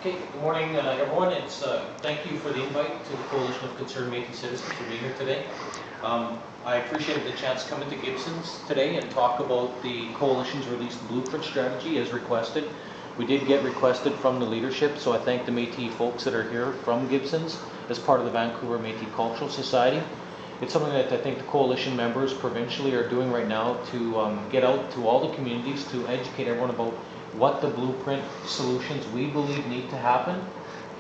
Okay, good morning, everyone. Thank you for the invite to the Coalition of Concerned Métis Citizens for being here today. I appreciated the chance to come into Gibsons today and talk about the Coalition's released blueprint strategy as requested. We did get requested from the leadership, so I thank the Métis folks that are here from Gibsons as part of the Vancouver Métis Cultural Society. It's something that I think the Coalition members provincially are doing right now to get out to all the communities to educate everyone about what the blueprint solutions we believe need to happen,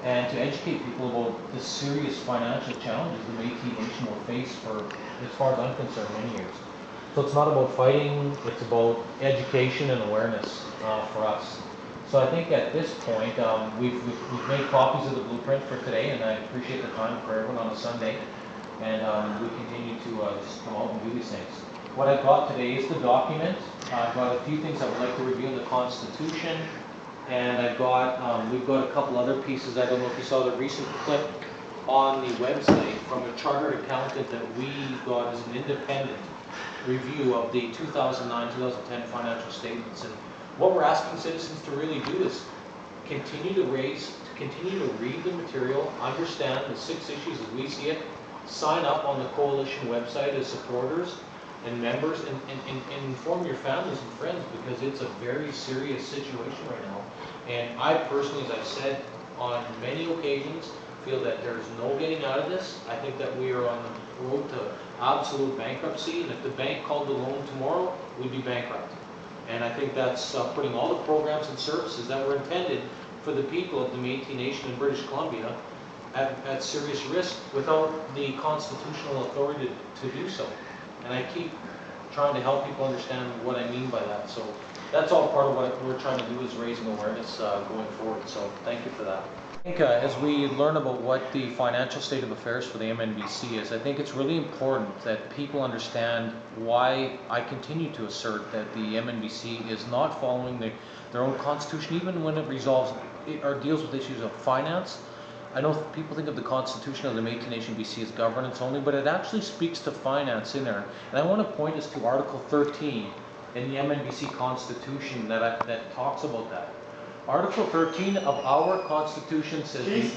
and to educate people about the serious financial challenges the Métis Nation will face for, as far as I'm concerned, many years. So it's not about fighting, it's about education and awareness for us. So I think at this point, we've made copies of the blueprint for today, and I appreciate the time for everyone on a Sunday. And we continue to just come out and do these things. What I've got today is the document. I've got a few things I would like to review in the Constitution, and we've got a couple other pieces. I don't know if you saw the recent clip on the website from a chartered accountant that we got as an independent review of the 2009-2010 financial statements. And what we're asking citizens to really do is continue to read the material, understand the 6 issues as we see it, sign up on the Coalition website as supporters and members, and inform your families and friends, because it's a very serious situation right now. And I personally, as I've said on many occasions, feel that there's no getting out of this. I think that we are on the road to absolute bankruptcy, and if the bank called the loan tomorrow, we'd be bankrupt. And I think that's putting all the programs and services that were intended for the people of the Métis Nation in British Columbia at serious risk without the constitutional authority to do so. And I keep trying to help people understand what I mean by that. So that's all part of what we're trying to do, is raising awareness going forward. So thank you for that. I think as we learn about what the financial state of affairs for the MNBC is, I think it's really important that people understand why I continue to assert that the MNBC is not following their own constitution, even when it resolves or deals with issues of finance. I know people think of the Constitution of the Métis Nation BC as governance only, but it actually speaks to finance in there. And I want to point us to Article 13 in the MNBC Constitution that talks about that. Article 13 of our Constitution says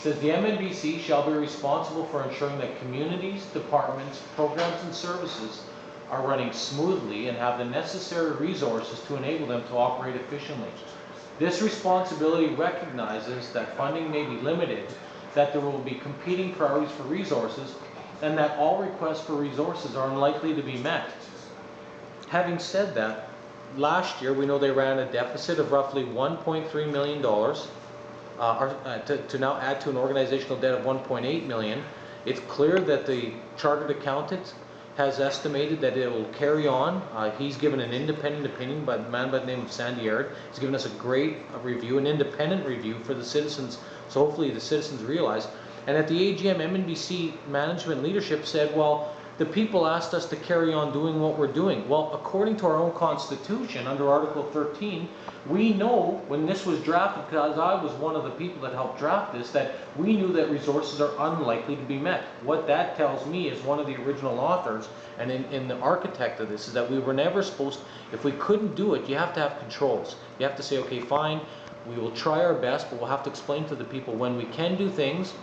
the MNBC shall be responsible for ensuring that communities, departments, programs, and services are running smoothly and have the necessary resources to enable them to operate efficiently. This responsibility recognizes that funding may be limited, that there will be competing priorities for resources, and that all requests for resources are unlikely to be met. Having said that, last year we know they ran a deficit of roughly $1.3 million, to now add to an organizational debt of $1.8 million. It's clear that the chartered accountant has estimated that it will carry on. He's given an independent opinion by the man by the name of Sandy Aird. He's given us a great review, an independent review for the citizens, so hopefully the citizens realize. And at the AGM, MNBC management leadership said, well, the people asked us to carry on doing what we're doing. Well, according to our own Constitution, under Article 13, we know when this was drafted, because I was one of the people that helped draft this, that we knew that resources are unlikely to be met. What that tells me, as one of the original authors and in the architect of this, is that we were never supposed, if we couldn't do it, you have to have controls. You have to say, okay, fine, we will try our best, but we'll have to explain to the people when we can do things,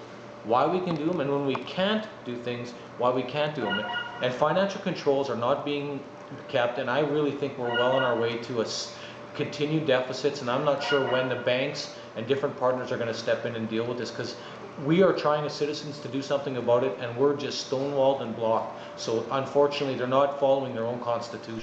why we can do them, and when we can't do things, why we can't do them. And financial controls are not being kept, and I really think we're well on our way to continued deficits, and I'm not sure when the banks and different partners are going to step in and deal with this, because we are trying as citizens to do something about it, and we're just stonewalled and blocked. So unfortunately, they're not following their own constitution.